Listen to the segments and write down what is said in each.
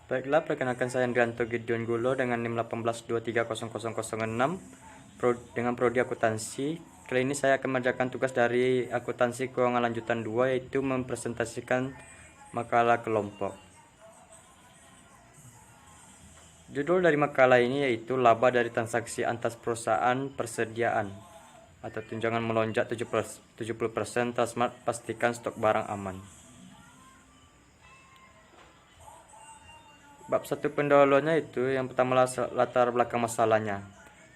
Baiklah, perkenalkan saya Andrianto Gideon Gulo dengan NIM 18230006 dengan prodi akuntansi. Kali ini saya akan mengerjakan tugas dari akuntansi keuangan lanjutan 2, yaitu mempresentasikan makalah kelompok. Judul dari makalah ini yaitu laba dari transaksi antar perusahaan persediaan atau tunjangan melonjak 70%, Transmart pastikan stok barang aman. Bab 1 pendahuluannya itu yang pertama latar belakang masalahnya.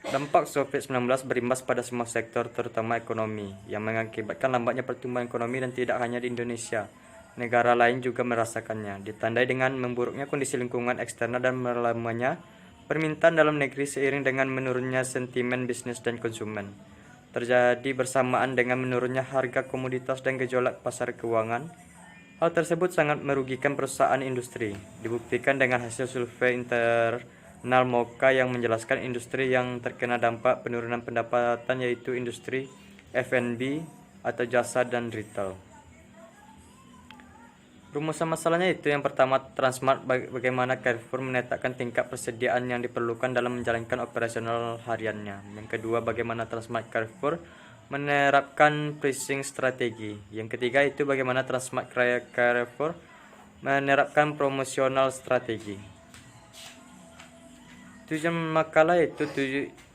Dampak COVID-19 berimbas pada semua sektor terutama ekonomi yang mengakibatkan lambatnya pertumbuhan ekonomi dan tidak hanya di Indonesia. Negara lain juga merasakannya, ditandai dengan memburuknya kondisi lingkungan eksternal dan melemahnya permintaan dalam negeri seiring dengan menurunnya sentimen bisnis dan konsumen. Terjadi bersamaan dengan menurunnya harga komoditas dan gejolak pasar keuangan. Hal tersebut sangat merugikan perusahaan industri, dibuktikan dengan hasil survei internal MOKA yang menjelaskan industri yang terkena dampak penurunan pendapatan yaitu industri F&B atau jasa dan retail. Rumusan masalahnya itu yang pertama, Transmart bagaimana Carrefour menetapkan tingkat persediaan yang diperlukan dalam menjalankan operasional hariannya. Yang kedua, bagaimana Transmart Carrefour menerapkan pricing strategi. Yang ketiga itu bagaimana Transmart Carrefour menerapkan promosional strategi. Tujuan makalah itu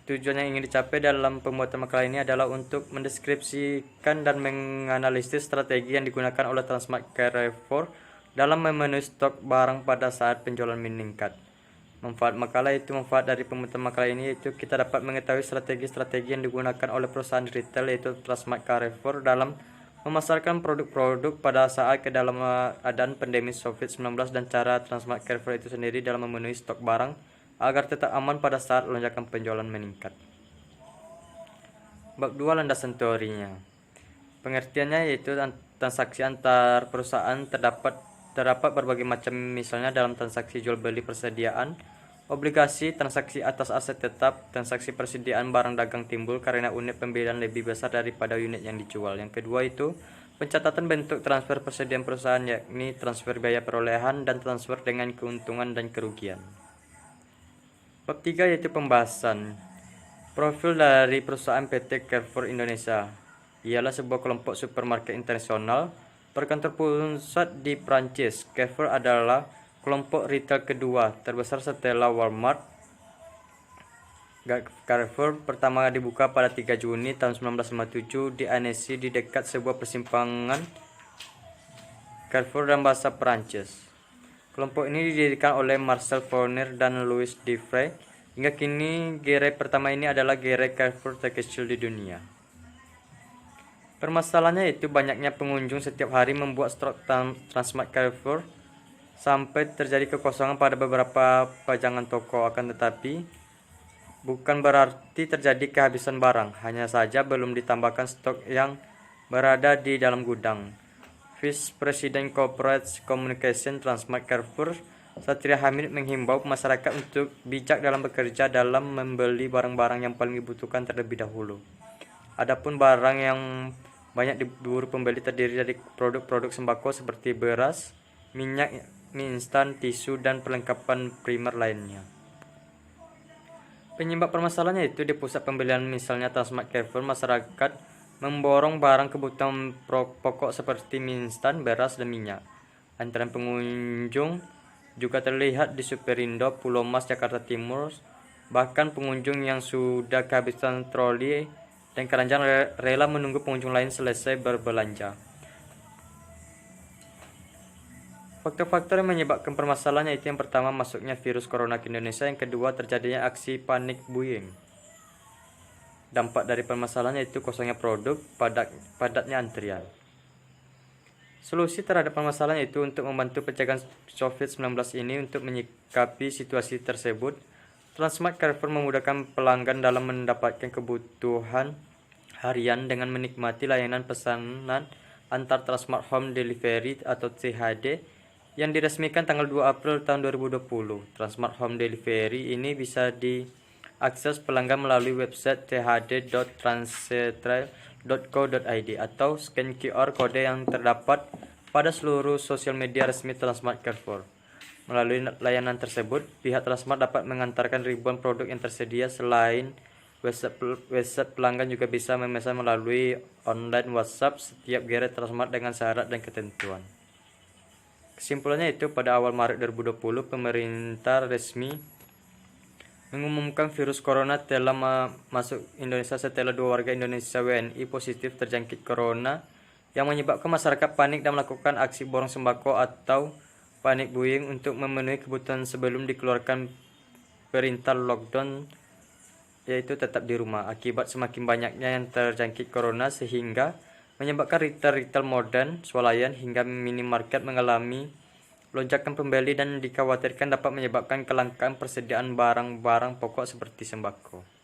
tujuan yang ingin dicapai dalam pembuatan makalah ini adalah untuk mendeskripsikan dan menganalisis strategi yang digunakan oleh Transmart Carrefour dalam memenuhi stok barang pada saat penjualan meningkat. Manfaat makalah itu manfaat dari pembuatan makalah ini yaitu kita dapat mengetahui strategi-strategi yang digunakan oleh perusahaan retail yaitu Transmart Carrefour dalam memasarkan produk-produk pada saat keadaan pandemi COVID-19 dan cara Transmart Carrefour itu sendiri dalam memenuhi stok barang agar tetap aman pada saat lonjakan penjualan meningkat. Bab 2 landasan teorinya. Pengertiannya yaitu transaksi antar perusahaan terdapat berbagai macam, misalnya dalam transaksi jual beli persediaan, obligasi, transaksi atas aset tetap, transaksi persediaan barang dagang timbul karena unit pembelian lebih besar daripada unit yang dijual. Yang kedua itu pencatatan bentuk transfer persediaan perusahaan, yakni transfer biaya perolehan dan transfer dengan keuntungan dan kerugian. Bab 3 yaitu pembahasan. Profil dari perusahaan PT Carrefour Indonesia. Ialah sebuah kelompok supermarket internasional berkantor pusat di Prancis. Carrefour adalah kelompok retail kedua terbesar setelah Walmart. Carrefour pertama dibuka pada 3 Juni tahun 1957 di Annecy di dekat sebuah persimpangan Carrefour dan bahasa Prancis. Kelompok ini didirikan oleh Marcel Fournier dan Louis Dufray. Hingga kini gerai pertama ini adalah gerai Carrefour terkecil di dunia. Permasalahannya itu banyaknya pengunjung setiap hari membuat stok Transmart Carrefour sampai terjadi kekosongan pada beberapa pajangan toko. Akan tetapi bukan berarti terjadi kehabisan barang, hanya saja belum ditambahkan stok yang berada di dalam gudang. Vice President Corporate Communication Transmart Carrefour, Satria Hamid, menghimbau masyarakat untuk bijak dalam bekerja dalam membeli barang-barang yang paling dibutuhkan terlebih dahulu. Adapun barang yang banyak diburu pembeli terdiri dari produk-produk sembako seperti beras, minyak, mie instan, tisu, dan perlengkapan primer lainnya. Penyebab permasalahannya itu di pusat pembelian, misalnya Transmart Carrefour, masyarakat memborong barang kebutuhan pokok seperti mie instan, beras, dan minyak. Antrean pengunjung juga terlihat di Superindo, Pulau Mas, Jakarta Timur. Bahkan pengunjung yang sudah kehabisan troli dan keranjang rela menunggu pengunjung lain selesai berbelanja. Faktor-faktor yang menyebabkan permasalahan yaitu yang pertama, masuknya virus corona ke Indonesia. Yang kedua, terjadinya aksi panik buying. Dampak dari permasalahan yaitu kosongnya produk, padatnya antrian. Solusi terhadap permasalahan itu untuk membantu pencegahan COVID-19 ini. Untuk menyikapi situasi tersebut, Transmart Carrefour memudahkan pelanggan dalam mendapatkan kebutuhan harian dengan menikmati layanan pesanan antar Transmart Home Delivery atau CHD yang diresmikan tanggal 2 April tahun 2020. Transmart Home Delivery ini bisa diakses pelanggan melalui website chd.transcentrail.co.id atau scan QR kode yang terdapat pada seluruh sosial media resmi Transmart Carrefour. Melalui layanan tersebut, pihak Transmart dapat mengantarkan ribuan produk yang tersedia. Selain website pelanggan juga bisa memesan melalui online WhatsApp setiap gerai Transmart dengan syarat dan ketentuan. Kesimpulannya itu, pada awal Maret 2020, pemerintah resmi mengumumkan virus corona telah masuk Indonesia setelah 2 warga Indonesia WNI positif terjangkit corona yang menyebabkan masyarakat panik dan melakukan aksi borong sembako atau panic buying untuk memenuhi kebutuhan sebelum dikeluarkan perintah lockdown, yaitu tetap di rumah. Akibat semakin banyaknya yang terjangkit corona sehingga menyebabkan retail modern, swalayan hingga minimarket mengalami lonjakan pembeli dan dikhawatirkan dapat menyebabkan kelangkaan persediaan barang-barang pokok seperti sembako.